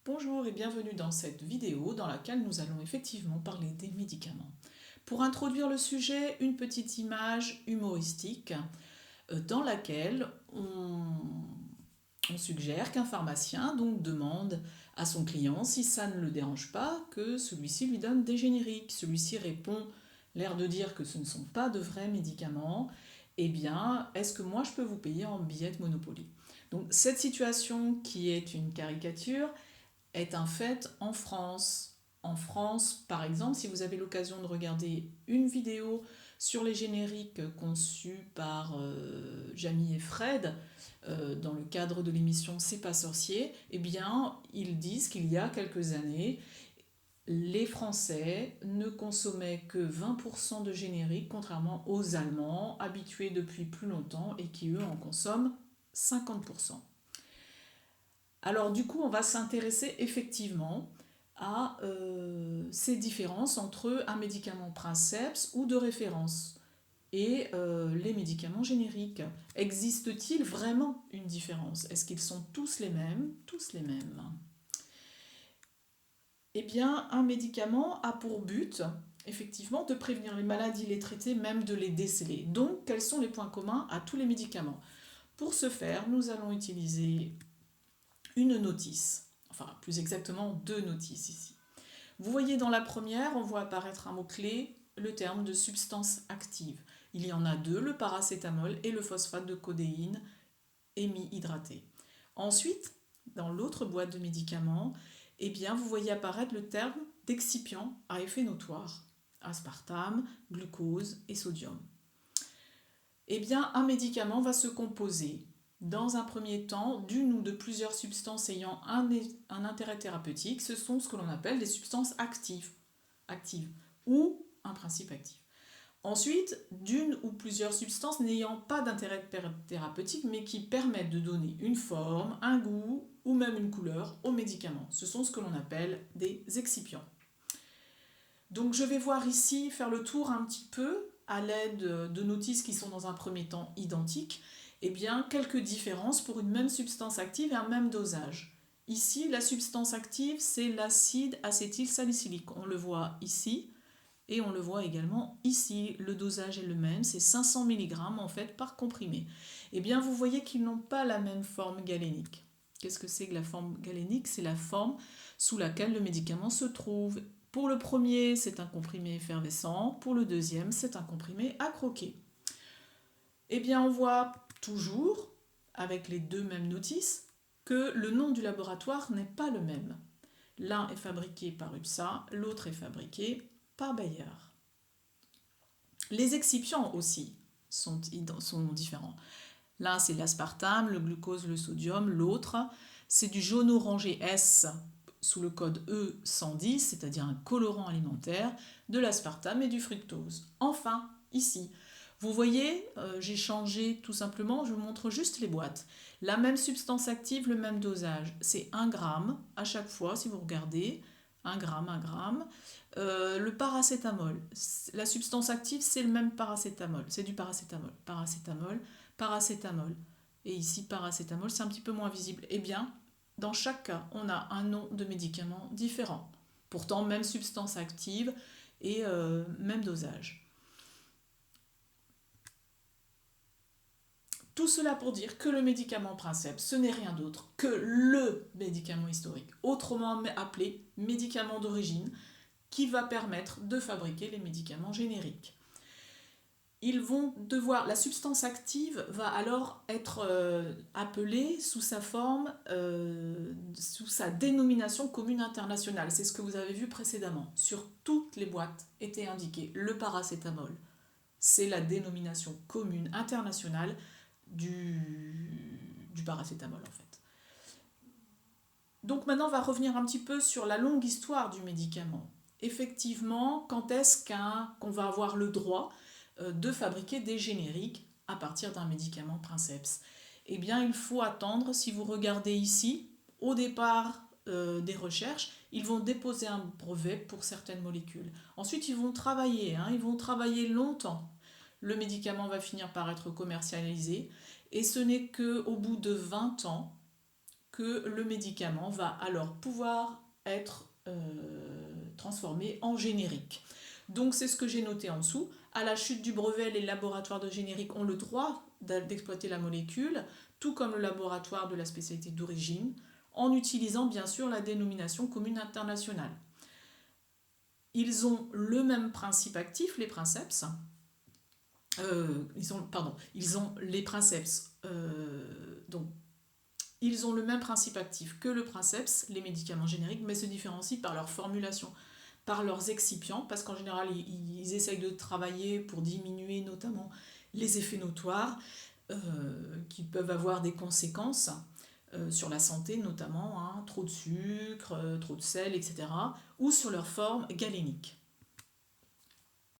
Bonjour et bienvenue dans cette vidéo dans laquelle nous allons effectivement parler des médicaments. Pour introduire le sujet, une petite image humoristique dans laquelle on suggère qu'un pharmacien donc demande à son client si ça ne le dérange pas que celui-ci lui donne des génériques. Celui-ci répond, l'air de dire que ce ne sont pas de vrais médicaments. Eh bien, est-ce que moi je peux vous payer en billets de Monopoly? Donc cette situation qui est une caricature est un fait en France. En France, par exemple, si vous avez l'occasion de regarder une vidéo sur les génériques conçus par Jamie et Fred, dans le cadre de l'émission C'est pas sorcier, eh bien, ils disent qu'il y a quelques années, les Français ne consommaient que 20% de génériques, contrairement aux Allemands, habitués depuis plus longtemps et qui, eux, en consomment 50%. Alors du coup, on va s'intéresser effectivement à ces différences entre un médicament princeps ou de référence et les médicaments génériques. Existe-t-il vraiment une différence? Est-ce qu'ils sont tous les mêmes? Tous les mêmes. Eh bien, un médicament a pour but, effectivement, de prévenir les maladies, les traiter, même de les déceler. Donc, quels sont les points communs à tous les médicaments? Pour ce faire, nous allons utiliser une notice, enfin plus exactement deux notices ici. Vous voyez dans la première, on voit apparaître un mot-clé, le terme de substance active. Il y en a deux, le paracétamol et le phosphate de codéine hémihydraté. Ensuite, dans l'autre boîte de médicaments, eh bien, vous voyez apparaître le terme d'excipient à effet notoire, aspartame, glucose et sodium. Eh bien, un médicament va se composer dans un premier temps d'une ou de plusieurs substances ayant un intérêt thérapeutique. Ce sont ce que l'on appelle des substances actives ou un principe actif. Ensuite, d'une ou plusieurs substances n'ayant pas d'intérêt thérapeutique mais qui permettent de donner une forme, un goût ou même une couleur au médicament. Ce sont ce que l'on appelle des excipients. Donc je vais voir ici, faire le tour un petit peu à l'aide de notices qui sont dans un premier temps identiques, eh bien quelques différences pour une même substance active et un même dosage. Ici, la substance active, c'est l'acide acétylsalicylique. On le voit ici et on le voit également ici. Le dosage est le même, c'est 500 mg en fait par comprimé. Eh bien, vous voyez qu'ils n'ont pas la même forme galénique. Qu'est-ce que c'est que la forme galénique? C'est la forme sous laquelle le médicament se trouve. Pour le premier, c'est un comprimé effervescent. Pour le deuxième, c'est un comprimé à croquer. Eh bien, on voit toujours, avec les deux mêmes notices, que le nom du laboratoire n'est pas le même. L'un est fabriqué par UPSA, l'autre est fabriqué par Bayer. Les excipients aussi sont différents. L'un, c'est l'aspartame, le glucose, le sodium. L'autre, c'est du jaune orangé S sous le code E110, c'est-à-dire un colorant alimentaire, de l'aspartame et du fructose. Enfin, ici, vous voyez, j'ai changé tout simplement, je vous montre juste les boîtes. La même substance active, le même dosage. C'est 1 gramme à chaque fois, si vous regardez. 1 gramme, 1 gramme. Le paracétamol, la substance active, c'est le même paracétamol. C'est du paracétamol. Paracétamol, paracétamol. Et ici, paracétamol, c'est un petit peu moins visible. Eh bien, dans chaque cas, on a un nom de médicament différent. Pourtant, même substance active et même dosage. Tout cela pour dire que le médicament princeps, ce n'est rien d'autre que le médicament historique, autrement appelé médicament d'origine, qui va permettre de fabriquer les médicaments génériques. La substance active va alors être appelée sous sa forme, sous sa dénomination commune internationale. C'est ce que vous avez vu précédemment. Sur toutes les boîtes était indiqué le paracétamol. C'est la dénomination commune internationale du paracétamol en fait. Donc maintenant on va revenir un petit peu sur la longue histoire du médicament. Effectivement, quand est-ce qu'on va avoir le droit de fabriquer des génériques à partir d'un médicament princeps? Eh bien, il faut attendre, si vous regardez ici, au départ des recherches, ils vont déposer un brevet pour certaines molécules. Ensuite, ils vont travailler longtemps. Le médicament va finir par être commercialisé et ce n'est qu'au bout de 20 ans que le médicament va alors pouvoir être transformé en générique. Donc c'est ce que j'ai noté en dessous. À la chute du brevet, les laboratoires de générique ont le droit d'exploiter la molécule, tout comme le laboratoire de la spécialité d'origine, en utilisant bien sûr la dénomination commune internationale. Ils ont le même principe actif, les princeps. Ils ont les princeps. Donc, ils ont le même principe actif que le princeps, les médicaments génériques, mais se différencient par leur formulation, par leurs excipients, parce qu'en général, ils essayent de travailler pour diminuer notamment les effets notoires qui peuvent avoir des conséquences sur la santé, notamment trop de sucre, trop de sel, etc., ou sur leur forme galénique.